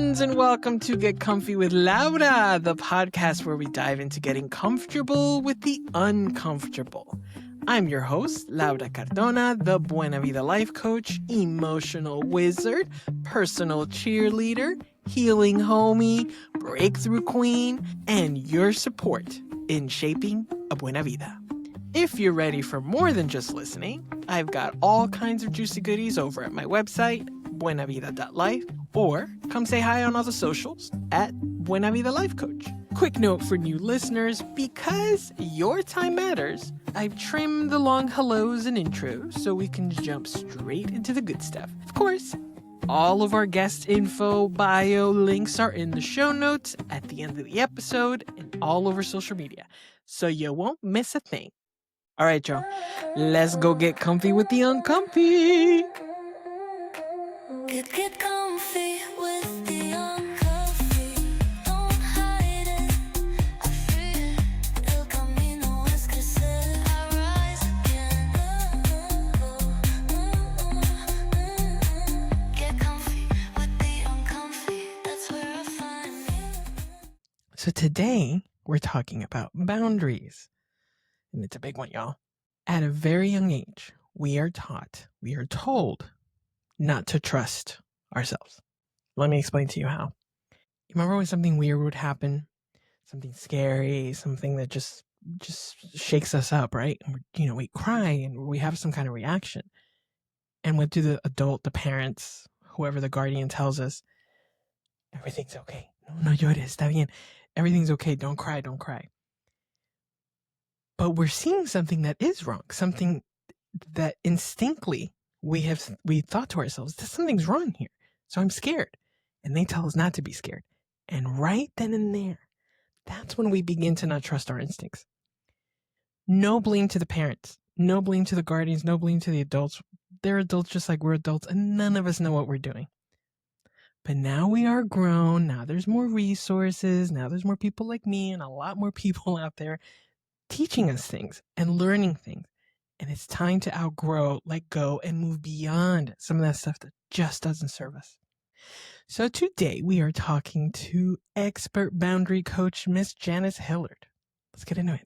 friends, and welcome to Get Comfy with Laura, the podcast where we dive into getting comfortable with the uncomfortable. I'm your host, Laura Cardona, the Buena Vida life coach, emotional wizard, personal cheerleader, healing homie, breakthrough queen, and your support in shaping a Buena Vida. If you're ready for more than just listening, I've got all kinds of juicy goodies over at my website, buenavida.life, or come say hi on all the socials at Buena Vida Life Coach. Quick note for new listeners, because your time matters, I've trimmed the long hellos and intros so we can jump straight into the good stuff. Of course, all of our guest info, bio, links are in the show notes at the end of the episode and all over social media, so you won't miss a thing. All right, y'all, let's go get comfy with the uncomfy. Get comfy with the uncomfy. Don't hide it. I feel it. El camino es crecer. I rise again. Get comfy with the uncomfy. That's where I find me. So today we're talking about boundaries. And it's a big one, y'all. At a very young age, we are told not to trust ourselves. Let me explain to you how. You remember when something weird would happen? Something scary, something that just shakes us up, right? And we cry and we have some kind of reaction. And what do the adult, the parents, whoever the guardian tells us? Everything's okay. No llores, está bien. Everything's okay. Don't cry. But we're seeing something that is wrong, something that instinctively we thought to ourselves, something's wrong here. So I'm scared. And they tell us not to be scared. And right then and there, that's when we begin to not trust our instincts. No blame to the parents, no blame to the guardians, no blame to the adults. They're adults just like we're adults, and none of us know what we're doing. But now we are grown. Now there's more resources. Now there's more people like me and a lot more people out there teaching us things and learning things. And it's time to outgrow, let go, and move beyond some of that stuff that just doesn't serve us. So today we are talking to expert boundary coach, Miss Janis Hillard. Let's get into it.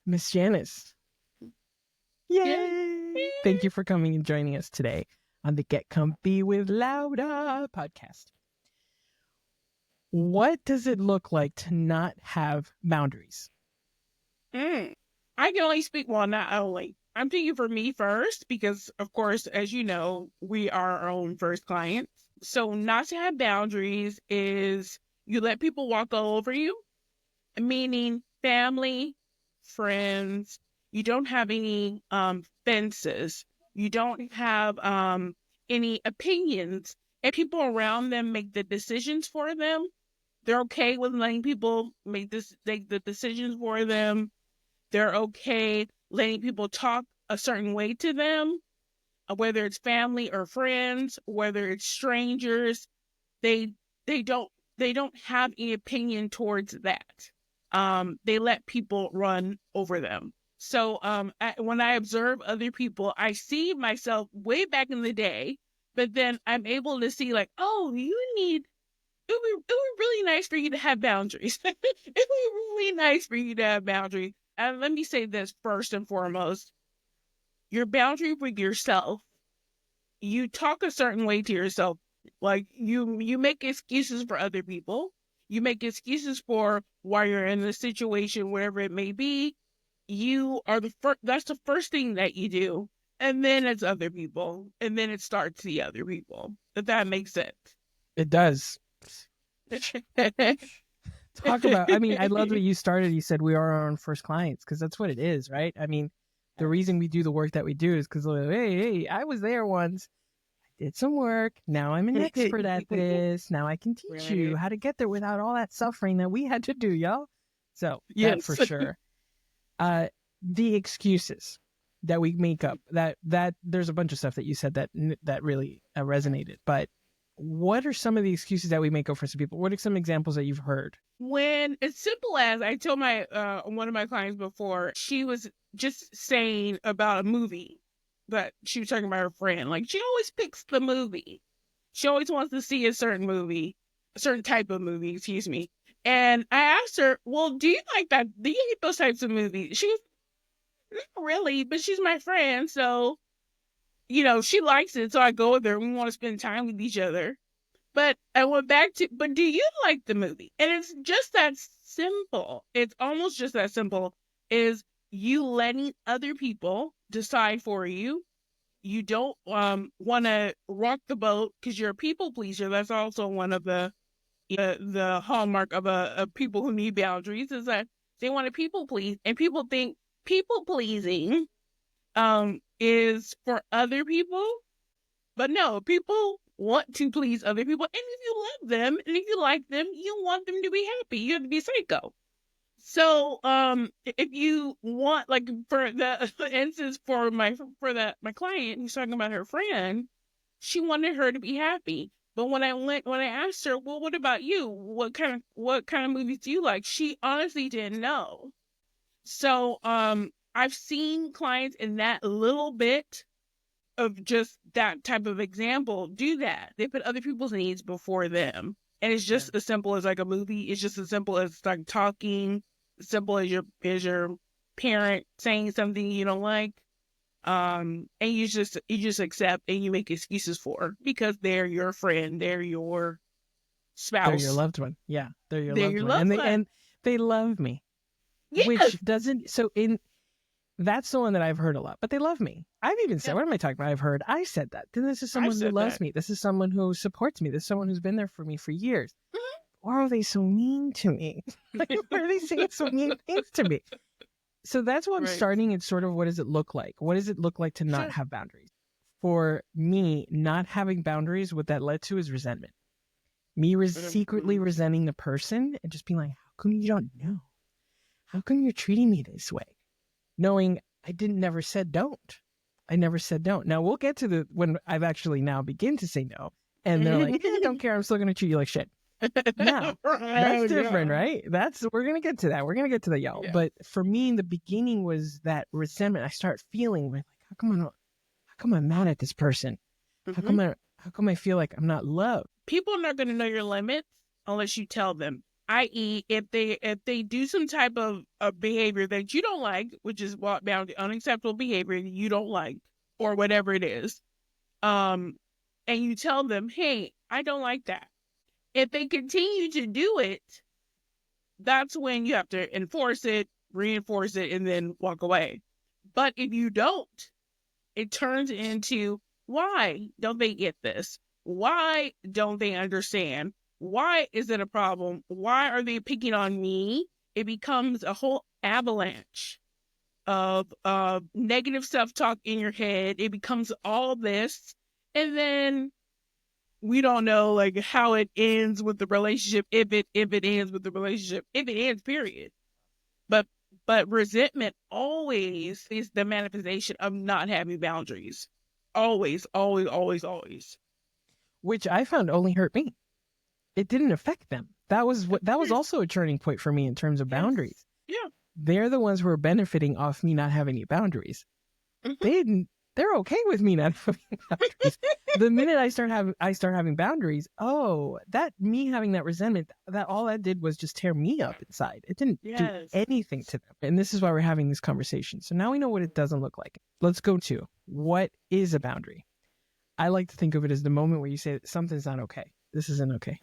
Miss Janis. Yay! Thank you for coming and joining us today on the Get Comfy with Laura podcast. What does it look like to not have boundaries? I can only speak, well, not only. I'm thinking for me first, because, of course, as you know, we are our own first clients. So not to have boundaries is you let people walk all over you, meaning family, friends. You don't have any fences. You don't have any opinions. And people around them make the decisions for them. They're okay with letting people make the decisions for them. They're okay letting people talk a certain way to them, whether it's family or friends, whether it's strangers. They don't have any opinion towards that. They let people run over them. So when I observe other people, I see myself way back in the day, but then I'm able to see like, oh, it would be really nice for you to have boundaries. It would be really nice for you to have boundaries. And let me say this first and foremost. Your boundary with yourself, you talk a certain way to yourself. Like you make excuses for other people. You make excuses for why you're in the situation, wherever it may be. You are that's the first thing that you do. And then it's other people. And then it starts the other people. If that makes sense. It does. Talk about, I love that you started. You said we are our own first clients, because that's what it is, right? The reason we do the work that we do is because, hey, I was there once. I did some work. Now I'm an expert at this. Now I can teach you how to get there without all that suffering that we had to do, y'all. So, yes, for sure. The excuses that we make up, that there's a bunch of stuff that you said that really resonated. But what are some of the excuses that we make up for some people? What are some examples that you've heard? When it's simple as I told my one of my clients before, she was just saying about a movie, that she was talking about her friend. Like, she always picks the movie. She always wants to see a certain type of movie, excuse me. And I asked her, well, do you like that? Do you hate those types of movies? She was, not really, but she's my friend. So, she likes it. So I go with her. We want to spend time with each other. But I went back to, but do you like the movie? And it's just that simple. It's almost just that simple, is you letting other people decide for you. You don't want to rock the boat because you're a people pleaser. That's also one of the hallmark of people who need boundaries, is that they want to people please, and people think people pleasing is for other people. But no, people want to please other people. And if you love them and if you like them, you want them to be happy. You have to be psycho. So if you want, like, for the instance, for my client who's talking about her friend, she wanted her to be happy. But when I asked her, well, what about you? What kind of movies do you like? She honestly didn't know. So I've seen clients in that little bit of just that type of example do that. They put other people's needs before them. And it's just as simple as like a movie. It's just as simple as like talking, as simple as your parent saying something you don't like. And you just accept and you make excuses for, because they're your friend, they're your spouse. They're your loved one. Yeah, they're your loved one. And they love me. Yes. Which doesn't, so in, that's the one that I've heard a lot, but they love me. I've even said, what am I talking about? I said that. This is someone who loves me. This is someone who supports me. This is someone who's been there for me for years. Mm-hmm. Why are they so mean to me? Like, why are they saying so mean things to me? So that's what I'm starting. It's sort of, what does it look like? What does it look like to not have boundaries? For me, not having boundaries, what that led to is resentment. Me secretly resenting the person and just being like, how come you don't know? How come you're treating me this way? Knowing I never said don't. I never said don't. Now we'll get to when I've actually now begin to say no. And they're like, I don't care. I'm still going to treat you like shit. Now, that's different, right? We're going to get to that. We're going to get to that, y'all. Yeah. But for me, in the beginning was that resentment. I start feeling like, how come I'm mad at this person? Mm-hmm. How come I feel like I'm not loved? People are not going to know your limits unless you tell them. I.e., if they do some type of behavior that you don't like, which is what boundary, unacceptable behavior that you don't like, or whatever it is, and you tell them, hey, I don't like that. If they continue to do it, that's when you have to enforce it, reinforce it, and then walk away. But if you don't, it turns into, why don't they get this? Why don't they understand? Why is it a problem? Why are they picking on me? It becomes a whole avalanche of negative self-talk in your head. It becomes all this. And then we don't know, like, how it ends with the relationship, if it ends with the relationship, if it ends, period. But resentment always is the manifestation of not having boundaries. Always, always, always, always. Which I found only hurt me. It didn't affect them. That was also a turning point for me in terms of boundaries. Yeah. They're the ones who are benefiting off me not having any boundaries. Mm-hmm. They're okay with me not having boundaries. The minute I start having boundaries, that me having that resentment, that all that did was just tear me up inside. It didn't do anything to them. And this is why we're having this conversation. So now we know what it doesn't look like. Let's go to, what is a boundary? I like to think of it as the moment where you say something's not okay. This isn't okay.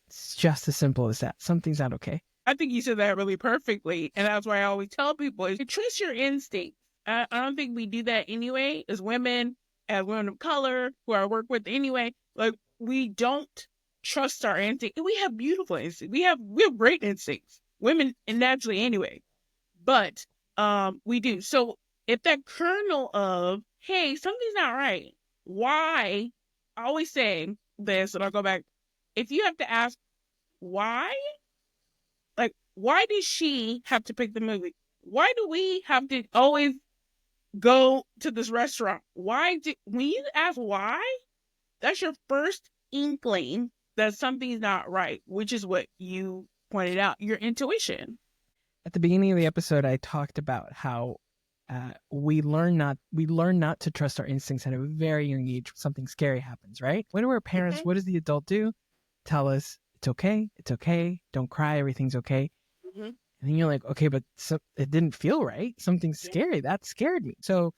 It's just as simple as that. Something's not okay. I think you said that really perfectly. And that's why I always tell people, is trust your instincts. I don't think we do that anyway, as women of color who I work with anyway. Like, we don't trust our instincts. We have beautiful instincts. We have great instincts. Women naturally anyway. But we do. So if that kernel of, hey, something's not right. Why? I always say this, and I'll go back. If you have to ask why, like, why did she have to pick the movie? Why do we have to always go to this restaurant? When you ask why, that's your first inkling that something's not right, which is what you pointed out, your intuition. At the beginning of the episode, I talked about how we learn not to trust our instincts at a very young age. Something scary happens, right? What do our parents? Mhm. What does the adult do? Tell us it's okay. It's okay. Don't cry. Everything's okay. Mhm. And then you're like, okay, but it didn't feel right. Something's scary. That scared me. So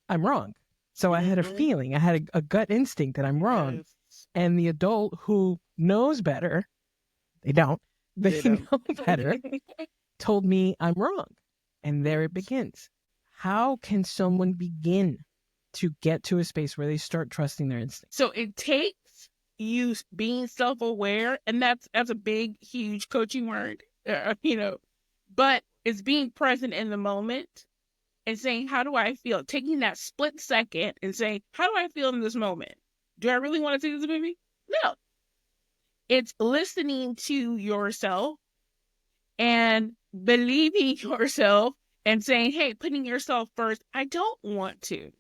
I'm wrong. So I had a Mhm. feeling. I had a gut instinct that I'm wrong. Yes. And the adult who knows better, they don't. They They know better. Told me I'm wrong. And there it begins. How can someone begin to get to a space where they start trusting their instincts? So it takes you being self-aware, and that's a big, huge coaching word, but it's being present in the moment and saying, how do I feel? Taking that split second and saying, how do I feel in this moment? Do I really want to see this movie? No. It's listening to yourself and believing yourself and saying, hey, putting yourself first. I don't want to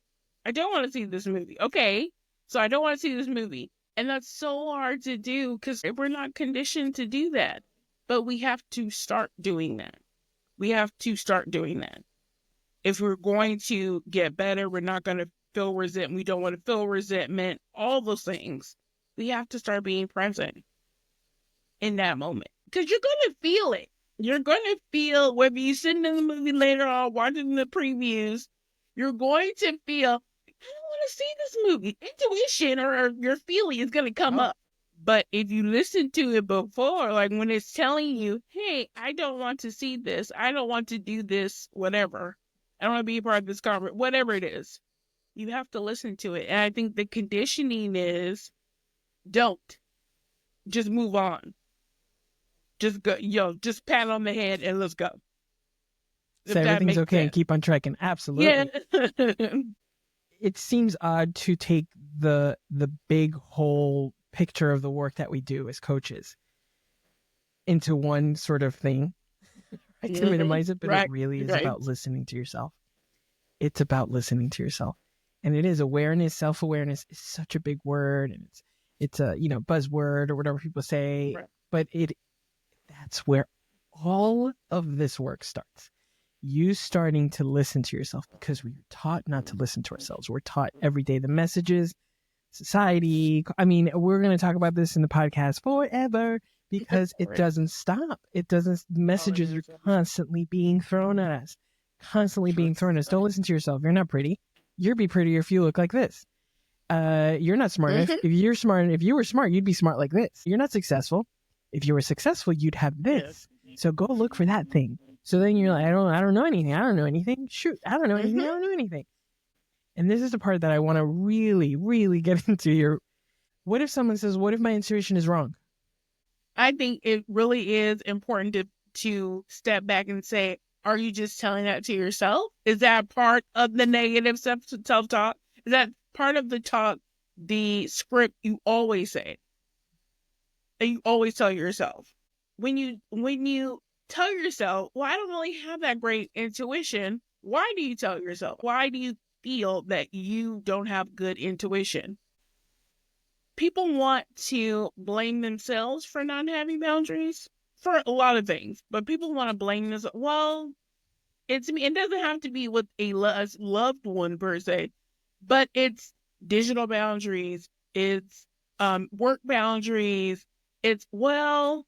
see this movie. Okay. So I don't want to see this movie. And that's so hard to do because we're not conditioned to do that. But we have to start doing that. If we're going to get better, we're not going to feel resentment. We don't want to feel resentment, all those things. We have to start being present in that moment because you're going to feel it. You're going to feel, whether you're sitting in the movie later on, watching the previews, you're going to feel, I don't want to see this movie. Intuition or your feeling is going to come up. But if you listen to it before, like when it's telling you, hey, I don't want to see this, I don't want to do this, whatever, I don't want to be a part of this conversation, whatever it is, you have to listen to it. And I think the conditioning is don't. Just move on. Just go, just pat on the head and let's go. So everything's okay and keep on trekking. Absolutely. Yeah. It seems odd to take the big whole picture of the work that we do as coaches into one sort of thing, right? To minimize it, but it really is about listening to yourself. It's about listening to yourself. And it is awareness, self-awareness is such a big word, and it's a, buzzword or whatever people say, but that's where all of this work starts. You starting to listen to yourself, because we're taught not to listen to ourselves. We're taught every day the messages, society. I mean, we're going to talk about this in the podcast forever because it doesn't stop. Messages are constantly being thrown at us, Don't listen to yourself. You're not pretty. You'd be prettier if you look like this. You're not smart enough. If you were smart, you'd be smart like this. You're not successful. If you were successful, you'd have this. So go look for that thing. So then you're like, I don't know anything. I don't know anything. Shoot, I don't know anything. I don't know anything. And this is the part that I want to really, really get into here. What if someone says, what if my intuition is wrong? I think it really is important to step back and say, are you just telling that to yourself? Is that part of the negative self-talk? Is that part of the talk, the script you always say? And you always tell yourself. When you tell yourself, well, I don't really have that great intuition, why do you tell yourself? Why do you feel that you don't have good intuition? People want to blame themselves for not having boundaries for a lot of things, but people want to blame this. Well, it doesn't have to be with a loved one per se, but it's digital boundaries, it's work boundaries, it's, well,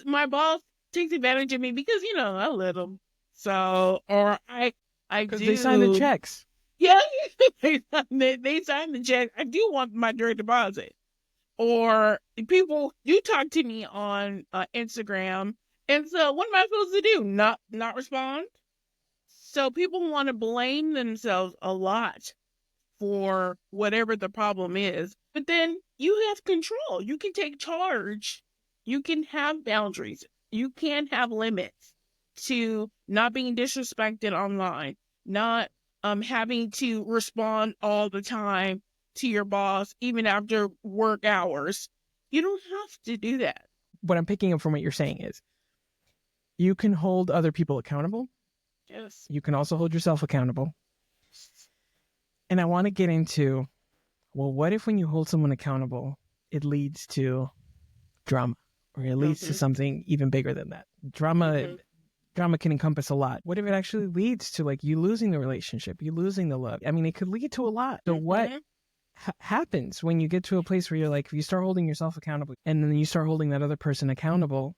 my boss takes advantage of me because, I let him. So, or I do. Because they sign the checks. Yeah, they sign the check. I do want my direct deposit. Or people do talk to me on Instagram. And so what am I supposed to do? Not respond? So people want to blame themselves a lot for whatever the problem is. But then you have control. You can take charge. You can have boundaries. You can have limits to not being disrespected online, not having to respond all the time to your boss, even after work hours. You don't have to do that. What I'm picking up from what you're saying is you can hold other people accountable. Yes. You can also hold yourself accountable. And I want to get into, well, what if when you hold someone accountable, it leads to drama, or it leads to something even bigger than that? Drama, drama can encompass a lot. What if it actually leads to like you losing the relationship, you losing the love? I mean, it could lead to a lot. So what happens when you get to a place where you're like, if you start holding yourself accountable and then you start holding that other person accountable,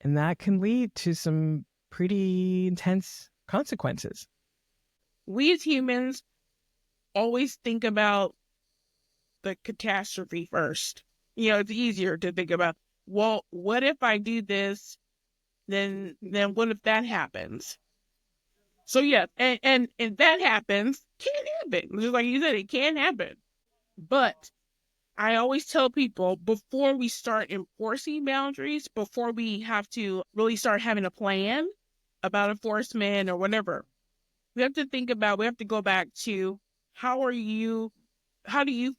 and that can lead to some pretty intense consequences. We as humans always think about the catastrophe first. You know, it's easier to think about, well, what if I do this? Then what if that happens? So yeah, and if that happens, can't happen. Just like you said, it can happen. But I always tell people before we start enforcing boundaries, before we have to really start having a plan about enforcement or whatever, we have to think about, we have to go back to how do you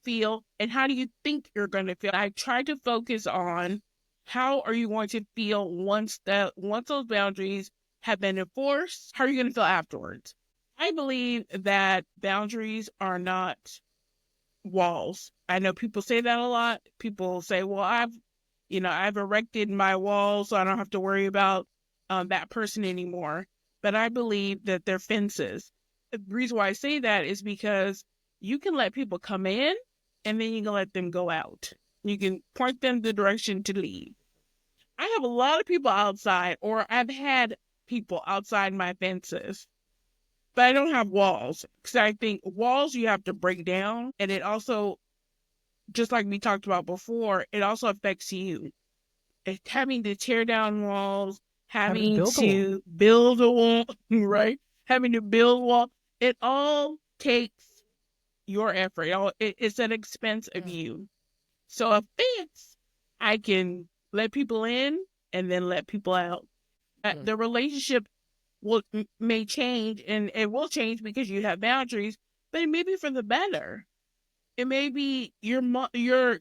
feel and how do you think you're going to feel? I try to focus on how are you going to feel once those boundaries have been enforced? How are you going to feel afterwards? I believe that boundaries are not walls. I know people say that a lot. People say, well, I've erected my walls, so I don't have to worry about that person anymore. But I believe that they're fences. The reason why I say that is because you can let people come in and then you can let them go out. You can point them the direction to leave. I have a lot of people outside, or I've had people outside my fences, but I don't have walls, because I think walls you have to break down, and it also, just like we talked about before, it also affects you. It's having to tear down walls, having to build a wall, right? Having to build a wall. It all takes your effort. It's an expense of you. So a fence, I can let people in and then let people out. The relationship may change, and it will change because you have boundaries, but it may be for the better. It may be your mother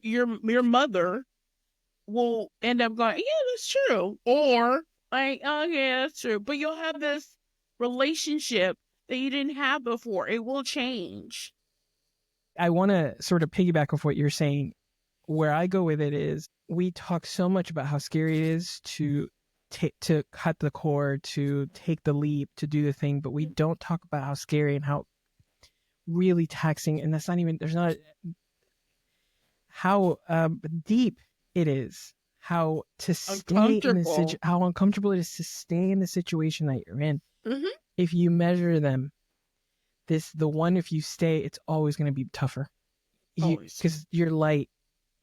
will end up going, yeah, that's true, or like, oh yeah, that's true. But you'll have this relationship that you didn't have before. It will change. I want to sort of piggyback off what you're saying. Where I go with it is we talk so much about how scary it is to cut the cord, to take the leap, to do the thing, but we don't talk about how scary and how really taxing, and that's not even, there's not, how deep it is, how to stay in how uncomfortable it is to stay in the situation that you're in. Mm-hmm. If you measure them, if you stay, it's always going to be tougher. Because your light,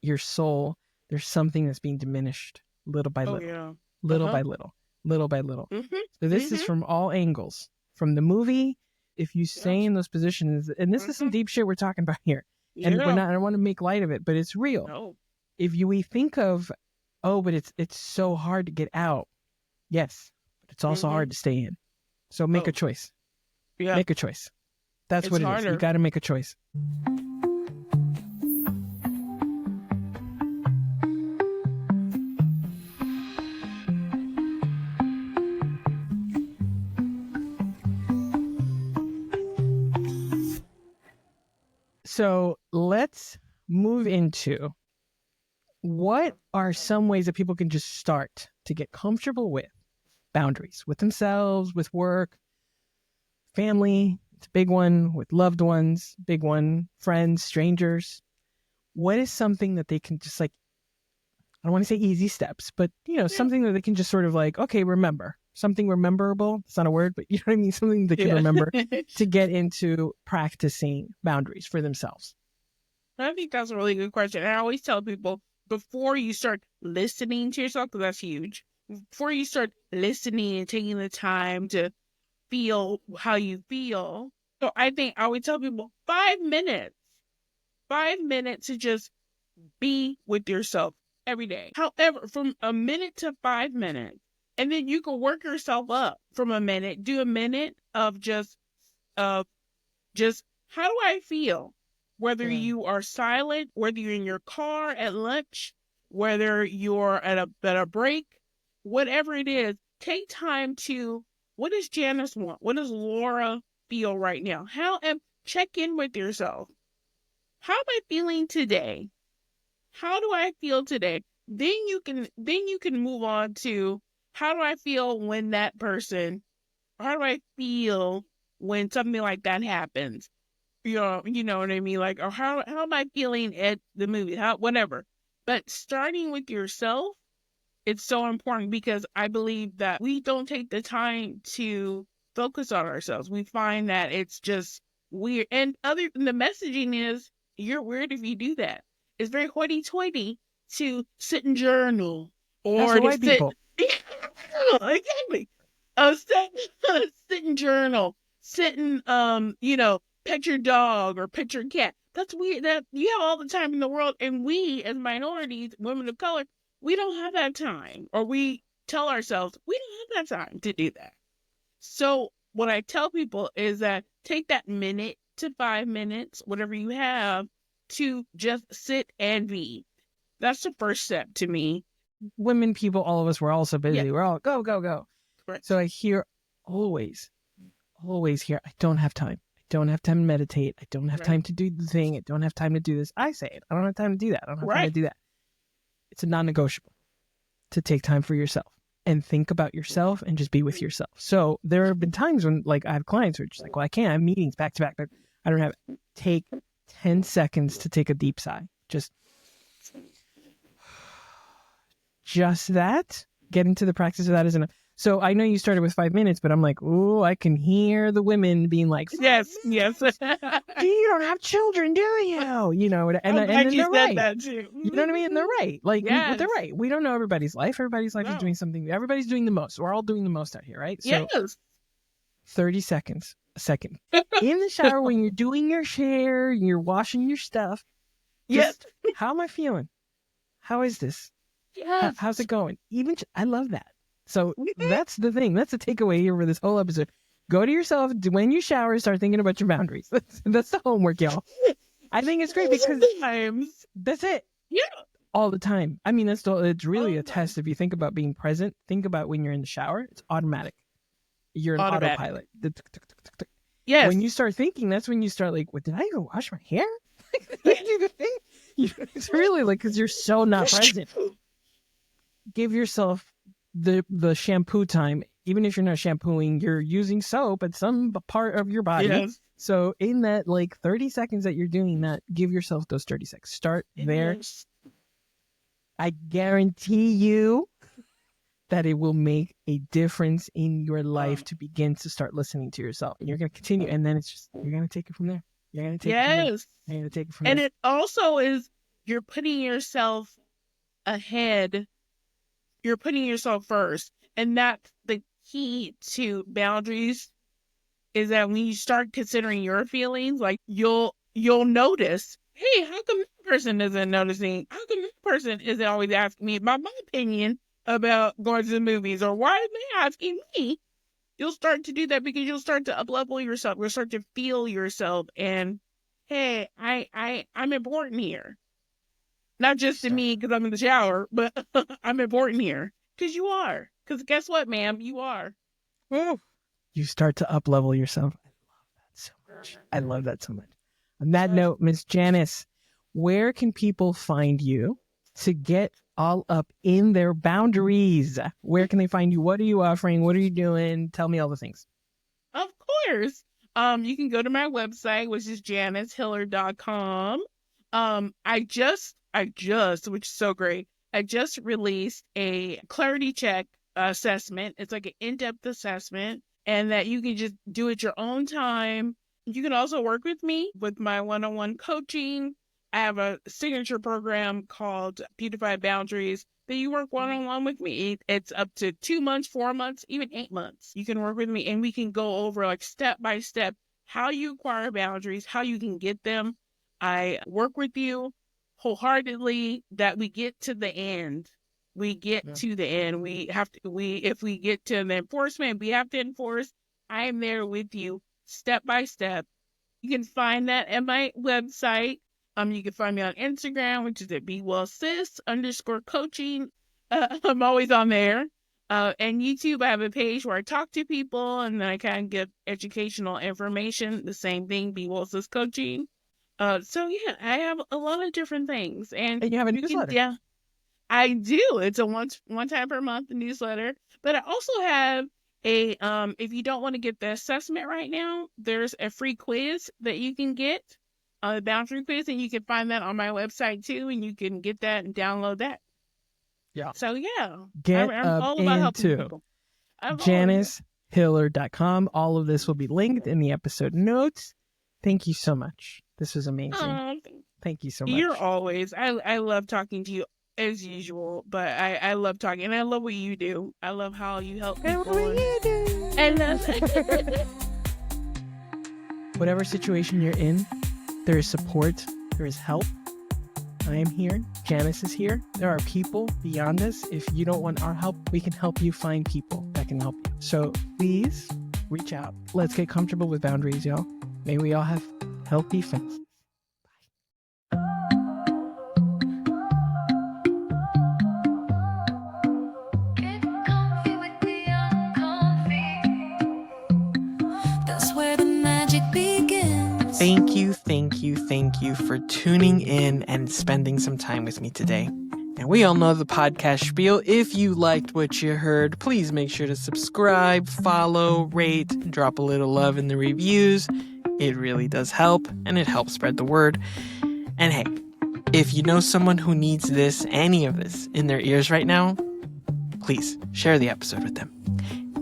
your soul, there's something that's being diminished little by little, little by little, little by little. Mm-hmm. So this is from all angles. From the movie, if you stay in those positions, and this is some deep shit we're talking about here, and I don't want to make light of it, but it's real. No. If we think of, but it's so hard to get out. Yes, but it's also hard to stay in. So make a choice. Yeah. Make a choice. That's what it is. You got to make a choice. So let's move into what are some ways that people can just start to get comfortable with boundaries, with themselves, with work, family, it's a big one, with loved ones, big one, friends, strangers. What is something that they can just like, I don't want to say easy steps, but something that they can just sort of like, okay, remember. Something rememberable. It's not a word, but you know what I mean? Something they can remember to get into practicing boundaries for themselves. I think that's a really good question. I always tell people, before you start listening to yourself, because that's huge, before you start listening and taking the time to feel how you feel. So I think I would tell people 5 minutes to just be with yourself every day. However, from a minute to 5 minutes, and then you can work yourself up from a minute, do a minute of just how do I feel? Whether you are silent, whether you're in your car at lunch, whether you're at a break, whatever it is, take time to, what does Janis want? What does Laura feel right now? Check in with yourself. How am I feeling today? How do I feel today? Then you can move on to, how do I feel when that person, how do I feel when something like that happens? You know what I mean? Like, or how am I feeling at the movie? How, whatever. But starting with yourself, it's so important because I believe that we don't take the time to focus on ourselves. We find that it's just weird. And the messaging is, you're weird if you do that. It's very hoity-toity to sit and journal That's or the to white sit. people. Exactly. Sit and journal. Sit and pet your dog or pet your cat. That's weird. That you have all the time in the world, and we as minorities, women of color, we don't have that time, or we tell ourselves we don't have that time to do that. So what I tell people is that take that minute to 5 minutes, whatever you have, to just sit and be. That's the first step to me. Women, people, all of us, we're all so busy. Yeah. We're all go, go, go. Right. So I hear always hear, I don't have time. I don't have time to meditate. I don't have Right. time to do the thing. I don't have time to do this. I say it. I don't have time to do that. I don't have time to do that. It's a non-negotiable to take time for yourself and think about yourself and just be with yourself. So there have been times when, like, I have clients who are just like, well, I can't have meetings back to back. I don't have it. Take 10 seconds to take a deep sigh. Just that. Get into the practice of that is enough. So I know you started with 5 minutes, but I'm like, ooh, I can hear the women being like, Yes. you don't have children, do you? You know, and I'm glad then you they're said right. that too. You know what I mean? And they're right. Like, Yes. they're right. We don't know everybody's life. Everybody's life is No. doing something. Everybody's doing the most. We're all doing the most out here, right? So Yes. 30 seconds, a second. In the shower when you're doing your hair, you're washing your stuff. Yes. Just, how am I feeling? How is this? Yes. How's it going? I love that. So that's the thing. That's the takeaway here for this whole episode. Go to yourself when you shower. Start thinking about your boundaries. That's the homework, y'all. I think it's great because that's it. Yeah. All the time. I mean, it's really All a the test. If you think about being present, think about when you're in the shower. It's automatic. You're an Automatic. autopilot. Yes. When you start thinking, that's when you start like, what, did I even wash my hair? It's really like, because you're so not present. Give yourself the shampoo time. Even if you're not shampooing, you're using soap at some part of your body. Yes. So in that like 30 seconds that you're doing that, give yourself those 30 seconds. Start there. Yes. I guarantee you that it will make a difference in your life to begin to start listening to yourself. And you're going to continue. And then it's just, you're going to take it from there. You're going to take it from there. Yes. You're going to take it from And there. it also is, you're putting yourself ahead. You're putting yourself first. And that's the key to boundaries, is that when you start considering your feelings, like you'll notice, hey, how come this person isn't noticing? How come this person isn't always asking me about my opinion about going to the movies? Or why are they asking me? You'll start to do that because you'll start to up-level yourself. You'll start to feel yourself. And, hey, I'm important here. Not just to me because I'm in the shower, but I'm important here. Because you are. Because guess what, ma'am? You are. Woo. You start to up level yourself. I love that so much. I love that so much. On that note, Miss Janis, where can people find you to get all up in their boundaries? Where can they find you? What are you offering? What are you doing? Tell me all the things. Of course. You can go to my website, which is janishillard.com. I just, which is so great, I just released a clarity check assessment. It's like an in-depth assessment, and that you can just do at your own time. You can also work with me with my one-on-one coaching. I have a signature program called Beautify Boundaries that you work one-on-one with me. It's up to 2 months, 4 months, even 8 months. You can work with me and we can go over like step by step how you acquire boundaries, how you can get them. I work with you wholeheartedly that we get to the end. We get to the end. If we get to the enforcement, we have to enforce. I am there with you step by step. You can find that at my website. You can find me on Instagram, which is at BeWellSis_coaching. I'm always on there. And YouTube, I have a page where I talk to people and then I kind of give educational information. The same thing, BeWellSis coaching. So yeah, I have a lot of different things. And you have a newsletter. Yeah. I do. It's a one time per month newsletter. But I also have a if you don't want to get the assessment right now, there's a free quiz that you can get, a boundary quiz, and you can find that on my website too, and you can get that and download that. Yeah. So yeah, Get I'm up all about helping into people. I'm all JanisHillard.com. All of this will be linked in the episode notes. Thank you so much. This was amazing. Oh, Thank you so much. you're always. I love talking to you as usual, but I love talking, and I love what you do. I love how you help Hey, people. what are you doing? And that's Whatever situation you're in, there is support, there is help. I am here. Janis is here. There are people beyond us. If you don't want our help, we can help you find people that can help you. So please reach out. Let's get comfortable with boundaries, y'all. May we all have healthy fences. Get comfy with the uncomfy. That's where the magic begins. Thank you for tuning in and spending some time with me today. And we all know the podcast spiel. If you liked what you heard, please make sure to subscribe, follow, rate, drop a little love in the reviews. It really does help, and it helps spread the word. And hey, if you know someone who needs this, any of this, in their ears right now, please share the episode with them.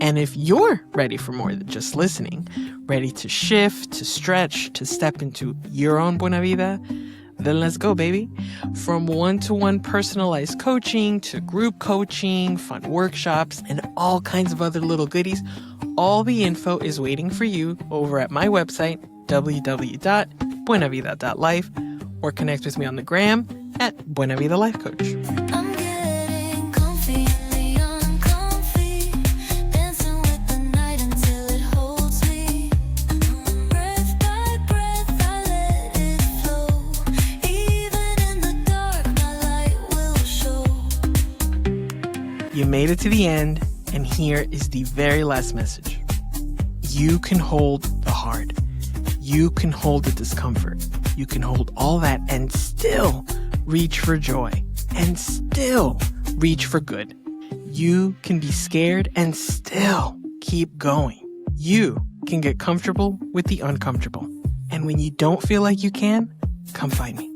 And if you're ready for more than just listening, ready to shift, to stretch, to step into your own buena vida, then let's go, baby. From one-to-one personalized coaching to group coaching, fun workshops, and all kinds of other little goodies, all the info is waiting for you over at my website, www.buenavida.life, or connect with me on the gram at Buena Vida Life Coach. I'm getting comfy in the uncomfy, dancing with the night until it holds me. Breath by breath, I let it flow. Even in the dark, my light will show. You made it to the end, and here is the very last message. You can hold the hard. You can hold the discomfort. You can hold all that and still reach for joy and still reach for good. You can be scared and still keep going. You can get comfortable with the uncomfortable. And when you don't feel like you can, come find me.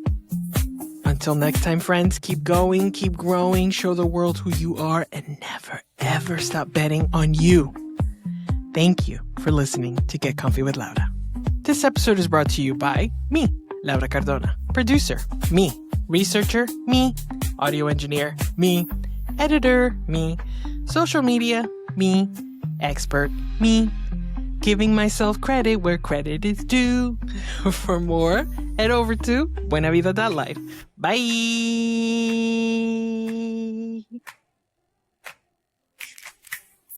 Until next time, friends, keep going, keep growing, show the world who you are, and never, ever stop betting on you. Thank you for listening to Get Comfy with Laura. This episode is brought to you by me, Laura Cardona. Producer, me. Researcher, me. Audio engineer, me. Editor, me. Social media, me. Expert, me. Giving myself credit where credit is due. For more, head over to buenavida.life. Bye!